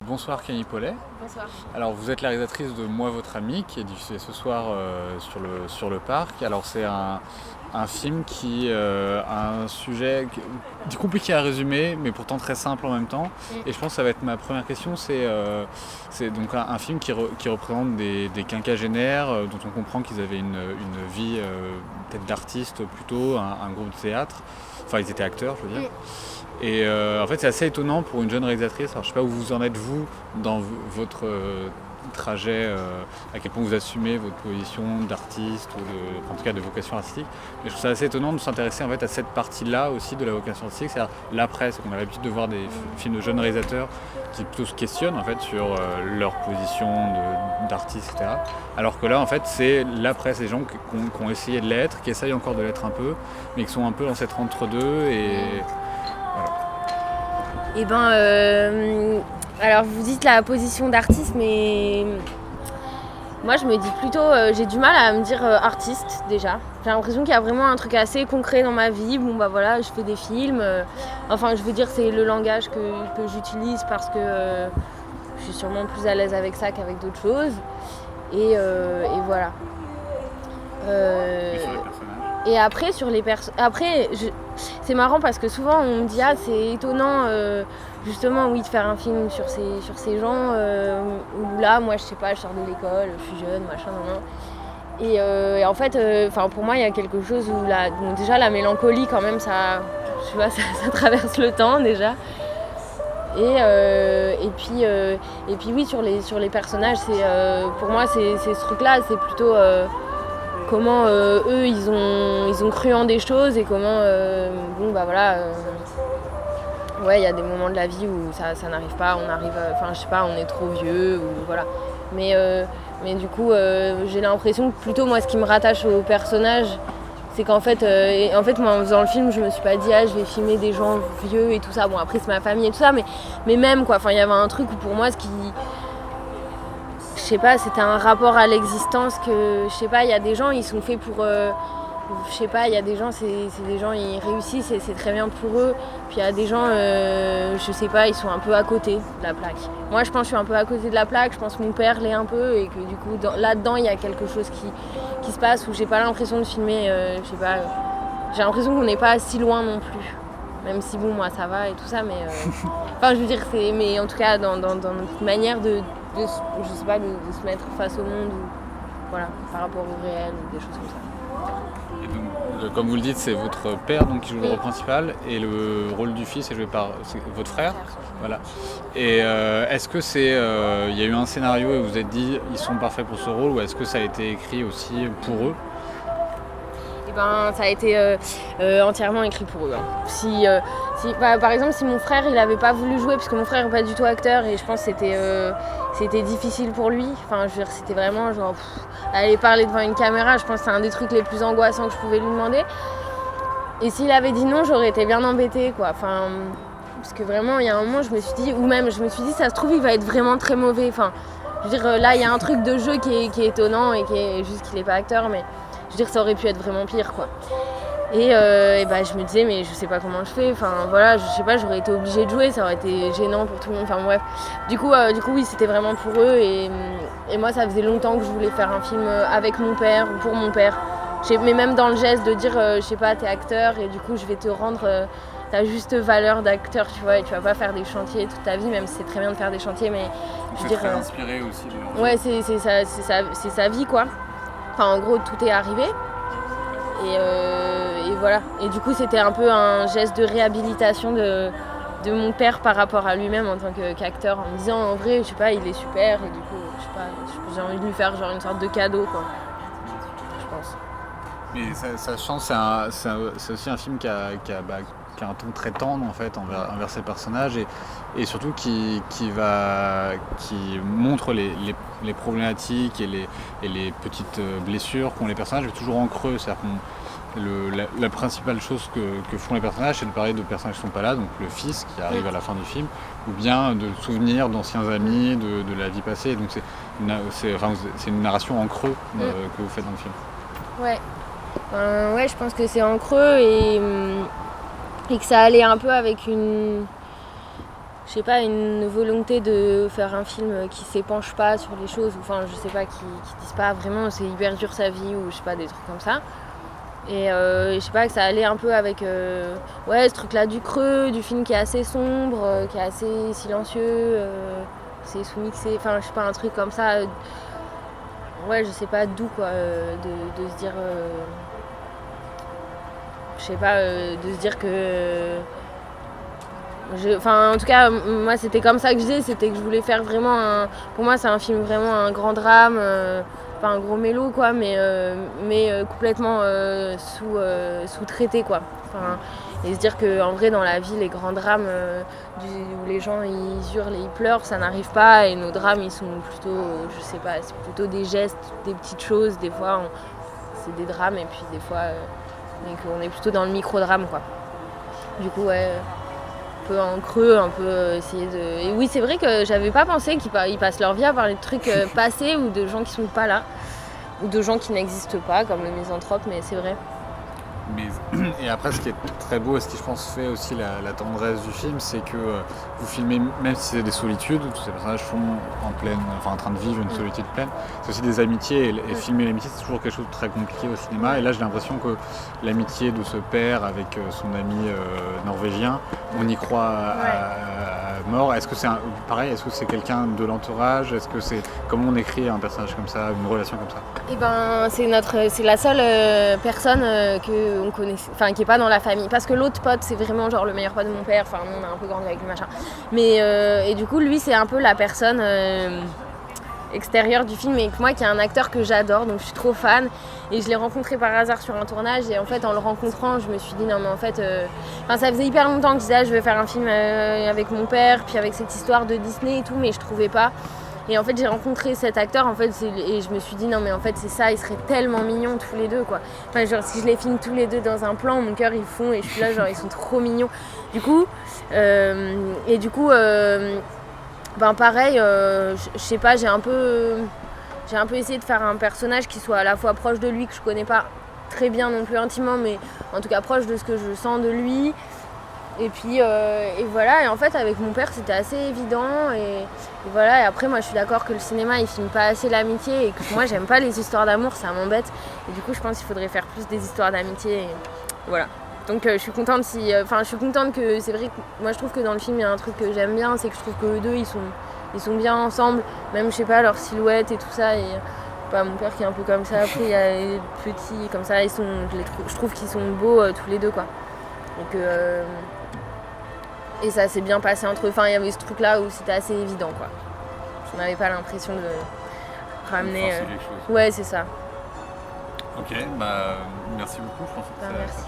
Bonsoir Camille Paulet. Bonsoir. Alors vous êtes la réalisatrice de Moi votre ami qui est diffusé ce soir sur le parc. Alors c'est un film qui a un sujet compliqué à résumer mais pourtant très simple en même temps. Et je pense que ça va être ma première question. C'est donc un film qui représente des quinquagénaires dont on comprend qu'ils avaient une vie peut-être d'artistes plutôt, un groupe de théâtre. Enfin ils étaient acteurs je veux dire. Et en fait c'est assez étonnant pour une jeune réalisatrice. Alors je sais pas où vous en êtes vous dans votre trajet, à quel point vous assumez votre position d'artiste ou en tout cas de vocation artistique. Mais je trouve ça assez étonnant de s'intéresser en fait à cette partie-là aussi de la vocation artistique, c'est-à-dire l'après. C'est qu'on a l'habitude de voir des films de jeunes réalisateurs qui plutôt se questionnent en fait sur leur position d'artiste, etc. Alors que là en fait c'est l'après, c'est des gens qui ont essayé de l'être, qui essayent encore de l'être un peu, mais qui sont un peu dans cette entre-deux et Eh ben, alors vous dites la position d'artiste, mais moi je me dis plutôt, j'ai du mal à me dire artiste déjà. J'ai l'impression qu'il y a vraiment un truc assez concret dans ma vie. Bon bah voilà, je fais des films. Enfin je veux dire c'est le langage que j'utilise parce que je suis sûrement plus à l'aise avec ça qu'avec d'autres choses. Et voilà. sur les personnages. Et après sur les c'est marrant parce que souvent on me dit c'est étonnant justement oui de faire un film sur ces gens où là moi je sais pas, je sors de l'école, je suis jeune, machin et en fait pour moi il y a quelque chose où donc déjà la mélancolie quand même ça tu vois ça traverse le temps déjà et puis oui sur les personnages c'est pour moi c'est ce truc là, c'est plutôt comment eux ils ont cru en des choses et comment ouais il y a des moments de la vie où ça n'arrive pas, on arrive je sais pas, on est trop vieux ou voilà, mais du coup j'ai l'impression que plutôt moi ce qui me rattache au personnage c'est qu'en fait moi en faisant le film je me suis pas dit je vais filmer des gens vieux et tout ça, bon après c'est ma famille et tout ça mais même quoi, il y avait un truc où pour moi ce qui je sais pas, c'était un rapport à l'existence que, je sais pas, il y a des gens, ils sont faits pour, je sais pas, il y a des gens, c'est des gens, ils réussissent et c'est très bien pour eux. Puis il y a des gens, je sais pas, ils sont un peu à côté de la plaque. Moi, je pense que je suis un peu à côté de la plaque, je pense que mon père l'est un peu et que du coup, là-dedans, il y a quelque chose qui se passe où j'ai pas l'impression de filmer, je sais pas, j'ai l'impression qu'on n'est pas si loin non plus. Même si bon, moi, ça va et tout ça, mais... je veux dire, mais en tout cas, dans notre manière de je sais pas, de se mettre face au monde ou voilà, par rapport au réel ou des choses comme ça. Et donc, comme vous le dites, c'est votre père donc, qui joue le rôle principal et le rôle du fils est joué par votre frère. Voilà. Et est-ce que y a eu un scénario et vous vous êtes dit ils sont parfaits pour ce rôle ou est-ce que ça a été écrit aussi pour eux ? Eh ben, ça a été entièrement écrit pour eux. Par exemple, si mon frère il avait pas voulu jouer, parce que mon frère n'est pas du tout acteur et je pense que c'était difficile pour lui. Enfin, je veux dire, c'était vraiment genre aller parler devant une caméra. Je pense que c'est un des trucs les plus angoissants que je pouvais lui demander. Et s'il avait dit non, j'aurais été bien embêtée, quoi. Enfin, parce que vraiment, il y a un moment, je me suis dit, ça se trouve, il va être vraiment très mauvais. Enfin, je veux dire, là, il y a un truc de jeu qui est étonnant et qui est juste qu'il n'est pas acteur, mais je veux dire, ça aurait pu être vraiment pire, quoi. Et je me disais, mais je sais pas comment je fais. Enfin, voilà, je sais pas, j'aurais été obligée de jouer, ça aurait été gênant pour tout le monde. Enfin, bref. Du coup, oui, c'était vraiment pour eux. Et moi, ça faisait longtemps que je voulais faire un film avec mon père ou pour mon père. Mais même dans le geste de dire, je sais pas, t'es acteur et du coup, je vais te rendre ta juste valeur d'acteur, tu vois. Et tu vas pas faire des chantiers toute ta vie, même si c'est très bien de faire des chantiers, mais je veux dire. Très inspiré aussi. Ouais, c'est sa vie, quoi. Enfin, en gros, tout est arrivé. Et voilà. Et du coup, c'était un peu un geste de réhabilitation de mon père par rapport à lui-même en tant qu'acteur, en me disant, en vrai, je sais pas, il est super. Et du coup, je sais pas, j'ai envie de lui faire genre une sorte de cadeau, quoi. Je pense. Mais ça change, c'est aussi un film qui a un ton très tendre en fait envers ses personnages et surtout qui montre les problématiques et les petites blessures qu'ont les personnages, mais toujours en creux. C'est-à-dire la principale chose que font les personnages, c'est de parler de personnages qui ne sont pas là, donc le fils qui arrive à la fin du film, ou bien de souvenirs d'anciens amis, de la vie passée. Donc c'est une narration en creux que vous faites dans le film. Ouais. Ouais, je pense que c'est en creux et que ça allait un peu avec une... je sais pas, une volonté de faire un film qui s'épanche pas sur les choses, enfin je sais pas, qui disent pas vraiment c'est hyper dur sa vie ou je sais pas, des trucs comme ça. Et je sais pas, que ça allait un peu avec ce truc là du creux, du film qui est assez sombre, qui est assez silencieux, c'est sous-mixé, enfin je sais pas, un truc comme ça, je sais pas d'où quoi, de se dire, je sais pas, de se dire que en tout cas, moi c'était comme ça que je disais, c'était que je voulais faire vraiment pour moi c'est un film vraiment un grand drame, pas un gros mélo quoi, mais complètement sous-traité quoi. Et se dire qu'en vrai dans la vie les grands drames où les gens ils hurlent et ils pleurent, ça n'arrive pas, et nos drames ils sont plutôt, je sais pas, c'est plutôt des gestes, des petites choses, des fois c'est des drames et puis des fois on est plutôt dans le micro-drame quoi. Du coup en creux, un peu essayer de... Et oui, c'est vrai que j'avais pas pensé qu'ils passent leur vie à parler de trucs passés ou de gens qui sont pas là, ou de gens qui n'existent pas, comme le misanthrope, mais c'est vrai. Et après, ce qui est très beau et ce qui, je pense, fait aussi la tendresse du film, c'est que vous filmez, même si c'est des solitudes, tous ces personnages sont en train de vivre une solitude pleine, c'est aussi des amitiés, et filmer l'amitié, c'est toujours quelque chose de très compliqué au cinéma. Et là, j'ai l'impression que l'amitié de ce père avec son ami norvégien, on y croit à mort. Est-ce que c'est pareil, est-ce que c'est quelqu'un de l'entourage? Est-ce que c'est comment on écrit un personnage comme ça, une relation comme ça? Eh ben, c'est la seule personne que on connaît, enfin qui est pas dans la famille, parce que l'autre pote c'est vraiment genre le meilleur pote de mon père, enfin on a un peu grandi avec le machin, mais et du coup lui c'est un peu la personne extérieure du film, et moi qui est un acteur que j'adore, donc je suis trop fan, et je l'ai rencontré par hasard sur un tournage, et en fait en le rencontrant je me suis dit non mais en fait ça faisait hyper longtemps que je disais je vais faire un film avec mon père, puis avec cette histoire de Disney et tout, mais je trouvais pas. Et en fait j'ai rencontré cet acteur et je me suis dit non mais en fait c'est ça, ils seraient tellement mignons tous les deux quoi. Enfin genre si je les filme tous les deux dans un plan, mon cœur ils fond et je suis là genre ils sont trop mignons. Du coup pareil, je sais pas, j'ai un peu essayé de faire un personnage qui soit à la fois proche de lui, que je connais pas très bien non plus intimement, mais en tout cas proche de ce que je sens de lui. Et puis et voilà, et en fait avec mon père c'était assez évident, et voilà, et après moi je suis d'accord que le cinéma il filme pas assez l'amitié, et que moi j'aime pas les histoires d'amour, ça m'embête, et du coup je pense qu'il faudrait faire plus des histoires d'amitié, et voilà. Donc je suis contente que, c'est vrai que moi je trouve que dans le film il y a un truc que j'aime bien, c'est que je trouve que eux deux ils sont bien ensemble, même je sais pas leur silhouette et tout ça, et mon père qui est un peu comme ça, après il y a les petits comme ça, je trouve qu'ils sont beaux tous les deux quoi. Donc et ça s'est bien passé entre eux. Enfin, il y avait ce truc-là où c'était assez évident, quoi. Je n'avais pas l'impression de ramener... quelque chose. Ouais, c'est ça. Ok, merci beaucoup, je pense que merci.